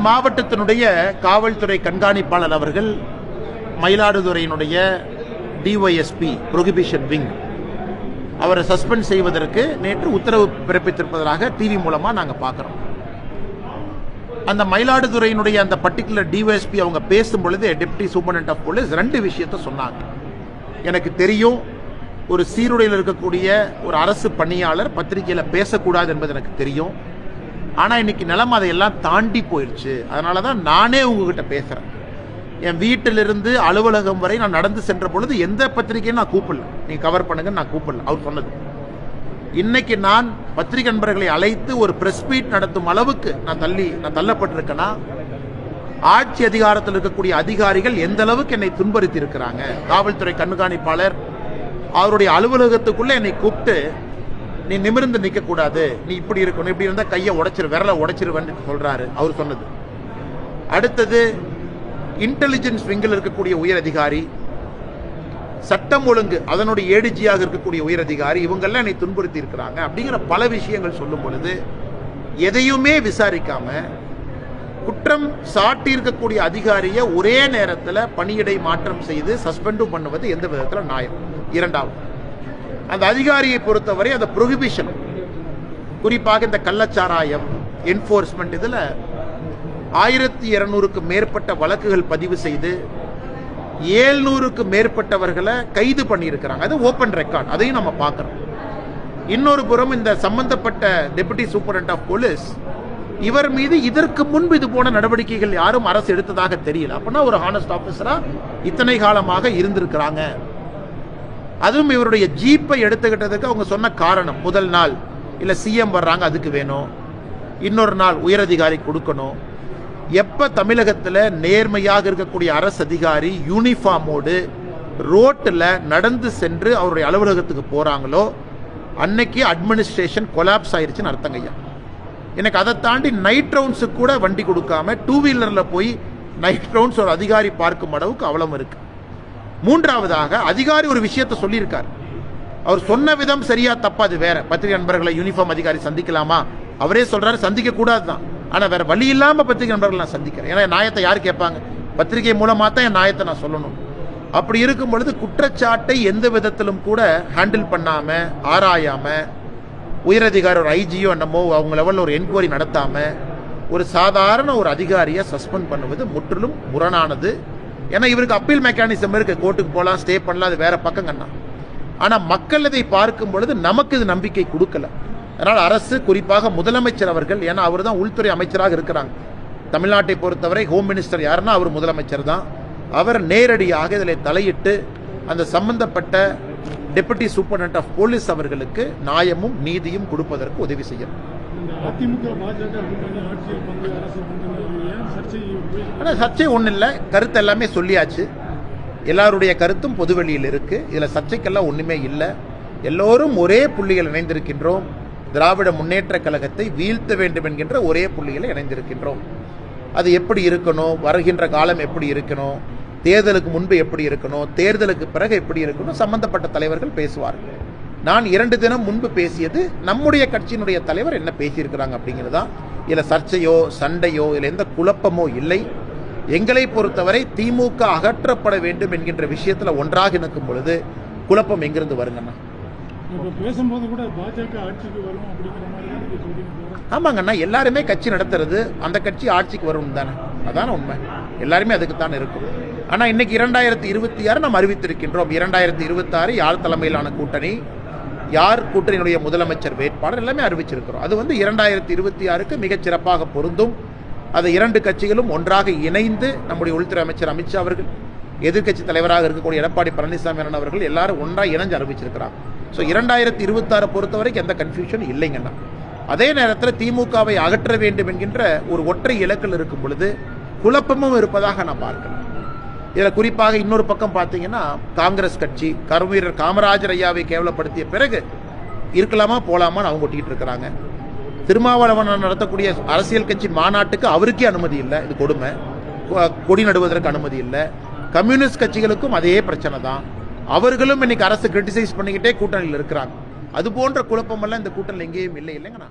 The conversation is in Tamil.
மாவட்டத்தினுடைய காவல்துறை கண்காணிப்பாளர் அவர்கள் மயிலாடுதுறையினுடைய டிஒய்எஸ்பி புரோஹிபிஷன் விங் அவரை சஸ்பெண்ட் செய்வதற்கு நேற்று உத்தரவு பிறப்பித்திருப்பதாக டிவி மூலமா நாங்க பார்க்கிறோம். அந்த மயிலாடுதுறையினுடைய அந்த பர்டிகுலர் டிஒய்எஸ்பி அவங்க பேசும் பொழுது டெப்டி சூப்பரண்ட் ஆஃப் போலீஸ் ரெண்டு விஷயத்தை சொன்னாங்க. எனக்கு தெரியும், ஒரு சீருடையில் இருக்கக்கூடிய ஒரு அரசு பணியாளர் பத்திரிகையில பேசக்கூடாது என்பது எனக்கு தெரியும். ஆனா இன்னைக்கு நிலைமை அதையெல்லாம் தாண்டி போயிடுச்சு. அதனாலதான் நானே உங்ககிட்ட பேசுறேன். என் வீட்டிலிருந்து அலுவலகம் வரை நான் நடந்து சென்ற பொழுது எந்த பத்திரிகையும் நான் கூப்பிடல, நீங்க கவர் பண்ணுங்க நான் கூப்பிடல. அவர் சொன்னது. இன்னைக்கு நான் பத்திரிகை நண்பர்களை அழைத்து ஒரு பிரஸ் மீட் நடத்தும் அளவுக்கு நான் தள்ளப்பட்டிருக்கேன்னா ஆட்சி அதிகாரத்தில் இருக்கக்கூடிய அதிகாரிகள் எந்த அளவுக்கு என்னை துன்புறுத்தி இருக்கிறாங்க. காவல்துறை கண்காணிப்பாளர் அவருடைய அலுவலகத்துக்குள்ள என்னை கூப்பிட்டு, நீ நிமிர்ந்து நிக்க கூடாது, நீ இப்படி இருக்கணும், இப்படி இருந்தா கையை உடைச்சிரு, விரலை உடைச்சிருவேன்னு சொல்றாரு. அவர் சொன்னது. அடுத்தது இன்டெலிஜென்ஸ் விங்கில் இருக்கக்கூடிய உயர் அதிகாரி, சட்டம் ஒழுங்கு அதனுடைய ஏடிஜியாக இருக்கக்கூடிய உயர் அதிகாரி, இவங்கெல்லாம் என்னை துன்புறுத்தி இருக்கிறாங்க அப்படிங்கிற பல விஷயங்கள் சொல்லும் பொழுது எதையுமே விசாரிக்காம குற்றம் சாட்டி இருக்கக்கூடிய அதிகாரியை ஒரே நேரத்தில் பணியிடை மாற்றம் செய்து சஸ்பெண்டும் பண்ணுவது எந்த விதத்தில் நியாயம்? இரண்டாவது, அந்த அதிகாரியை பொறுத்தவரை அந்த புரோஹிபிஷன், குறிப்பாக இந்த கள்ளச்சாராயம் என்போர்ஸ்மெண்ட், இதுல 1200க்கு மேற்பட்ட வழக்குகள் பதிவு செய்து 700க்கு மேற்பட்டவர்களை கைது பண்ணியிருக்கிறாங்க. அது ஓபன் ரெக்கார்ட், அதையும் நம்ம பார்க்கிறோம். இன்னொரு புறம் இந்த சம்பந்தப்பட்ட டெபுட்டி சூப்பரண்ட் ஆஃப் போலீஸ், இவர் மீது இதற்கு முன்பு இது போன நடவடிக்கைகள் யாரும் அரசு எடுத்ததாக தெரியல. அப்படின்னா ஒரு ஹானஸ்ட் ஆபீசரா இத்தனை காலமாக இருந்திருக்கிறாங்க. அதுவும் இவருடைய ஜீப்பை எடுத்துக்கிட்டதுக்கு அவங்க சொன்ன காரணம், முதல் நாள் இல்ல சிஎம் வர்றாங்க அதுக்கு வேணும், இன்னொரு நாள் உயரதிகாரி கொடுக்கணும். எப்ப தமிழகத்தில் நேர்மையாக இருக்கக்கூடிய அரசு அதிகாரி யூனிஃபார்மோடு ரோட்டில் நடந்து சென்று அவருடைய அலுவலகத்துக்கு போறாங்களோ அன்னைக்கு அட்மினிஸ்ட்ரேஷன் கொலாப்ஸ் ஆயிருச்சுன்னு அர்த்தங்கய்யா. எனக்கு அதை தாண்டி நைட் ரவுண்ட்ஸுக்கு கூட வண்டி கொடுக்காம டூ வீலர்ல போய் நைட் ரவுண்ட்ஸ் ஒரு அதிகாரி பார்க்கும் அளவுக்கு அவலம் இருக்கு. மூன்றாவதாக, அதிகாரி ஒரு விஷயத்தை சொல்லியிருக்கார். அவர் சொன்ன விதம் சரியா தப்பா அது வேற. பத்திரிகை நண்பர்களை யூனிஃபார்ம் அதிகாரி சந்திக்கலாமா? அவரே சொல்றாரு சந்திக்க கூடாது தான். ஆனா வேற வழி இல்லாம பத்திரிகை நண்பர்கள் நான் சந்திக்கிறேன். ஏன்னா நியாயத்தை யார் கேட்பாங்க? பத்திரிகை மூலமா தான் என் நியாயத்தை நான் சொல்லணும். அப்படி இருக்கும் பொழுது குற்றச்சாட்டை எந்த விதத்திலும் கூட ஹேண்டில் பண்ணாம, ஆராயாம, உயரதிகாரி ஒரு ஐஜியோ என்னமோ அவங்க லெவலில் ஒரு என்கொயரி நடத்தாம ஒரு சாதாரண ஒரு அதிகாரியை சஸ்பெண்ட் பண்ணுவது முற்றிலும் முரணானது. ஏன்னா இவருக்கு அப்பீல் மெக்கானிசம் இருக்கு, கோர்ட்டுக்கு போகலாம், ஸ்டே பண்ணலாம், அது வேற பக்கங்கண்ணா. ஆனா மக்கள் இதை பார்க்கும் பொழுது நமக்கு இது நம்பிக்கை கொடுக்கல. அதனால் அரசு, குறிப்பாக முதலமைச்சர் அவர்கள், ஏன்னா அவர் தான் உள்துறை அமைச்சராக இருக்கிறாங்க தமிழ்நாட்டை பொறுத்தவரை, ஹோம் மினிஸ்டர் யாருன்னா அவர் முதலமைச்சர் தான். அவர் நேரடியாக இதில் தலையிட்டு அந்த சம்பந்தப்பட்ட டெபுட்டி சூப்பரண்ட் ஆஃப் போலீஸ் அவர்களுக்கு நியாயமும் நீதியும் கொடுப்பதற்கு உதவி செய்யணும். ஆனால் சர்ச்சை ஒன்றும் இல்லை, கருத்து எல்லாமே சொல்லியாச்சு. எல்லாருடைய கருத்தும் பொதுவெளியில் இருக்கு. இதுல சர்ச்சைக்கெல்லாம் ஒண்ணுமே இல்லை. எல்லோரும் ஒரே புள்ளிகள் இணைந்திருக்கின்றோம். திராவிட முன்னேற்ற கழகத்தை வீழ்த்த வேண்டும் என்கின்ற ஒரே புள்ளிகளை இணைந்திருக்கின்றோம். அது எப்படி இருக்கணும், வருகின்ற காலம் எப்படி இருக்கணும், தேர்தலுக்கு முன்பு எப்படி இருக்கணும், தேர்தலுக்கு பிறகு எப்படி இருக்கணும், சம்பந்தப்பட்ட தலைவர்கள் பேசுவார்கள். நான் 2 தினம் முன்பு பேசியது நம்முடைய கட்சியினுடைய தலைவர் என்ன பேசியிருக்கிறாங்க அப்படிங்கிறதா. இதுல சர்ச்சையோ சண்டையோ இதுல எந்த குழப்பமோ இல்லை. எங்களை பொறுத்தவரை திமுக அகற்றப்பட வேண்டும் என்கின்ற விஷயத்துல ஒன்றாக நிற்கும் பொழுது குழப்பம் எங்கிருந்து வருங்கண்ணா? பேசும்போது கூட பாஜக ஆட்சிக்கு வரும் அப்படிங்கிற மாதிரி. ஆமாங்கண்ணா, எல்லாருமே கட்சி நடத்துறது அந்த கட்சி ஆட்சிக்கு வரும் தானே, அதான உண்மை. எல்லாருமே அதுக்குத்தான் இருக்கும். ஆனா இன்னைக்கு 2026 நாம் அறிவித்திருக்கின்றோம். 2026 யார் தலைமையிலான கூட்டணி, யார் கூட்டணியுடைய முதலமைச்சர் வேட்பாளர் எல்லாமே அறிவிச்சிருக்கிறோம். அது 2026க்கு மிகச் சிறப்பாக பொருந்தும். அது 2 கட்சிகளும் ஒன்றாக இணைந்து, நம்முடைய உள்துறை அமைச்சர் அமித்ஷா அவர்கள், எதிர்கட்சி தலைவராக இருக்கக்கூடிய எடப்பாடி பழனிசாமி அவர்கள் எல்லாரும் ஒன்றாக இணைஞ்சு அறிவிச்சிருக்கிறாங்க. ஸோ 2026 பொறுத்த வரைக்கும் எந்த கன்ஃபியூஷன் இல்லைங்கண்ணா. அதே நேரத்தில் திமுகவை அகற்ற வேண்டும் என்கின்ற ஒரு ஒற்றை இலக்கில் இருக்கும் பொழுது குழப்பமும் இருப்பதாக நான் பார்க்கிறேன். இதில் குறிப்பாக இன்னொரு பக்கம் பார்த்தீங்கன்னா, காங்கிரஸ் கட்சி கருவீரர் காமராஜர் ஐயாவை கேவலப்படுத்திய பிறகு இருக்கலாமா போலாமான்னு அவங்க ஒட்டிக்கிட்டு இருக்கிறாங்க. திருமாவளவன் நடத்தக்கூடிய அரசியல் கட்சி மாநாட்டுக்கு அவருக்கே அனுமதி இல்லை, இது கொடுமை. கொடி நடுவதற்கு அனுமதி இல்லை. கம்யூனிஸ்ட் கட்சிகளுக்கும் அதே பிரச்சனை தான். அவர்களும் இன்னைக்கு அரசு கிரிட்டிசைஸ் பண்ணிக்கிட்டே கூட்டணியில் இருக்கிறாங்க. அது போன்ற குழப்பமெல்லாம் இந்த கூட்டணியில் எங்கேயும் இல்லை இல்லைங்கண்ணா.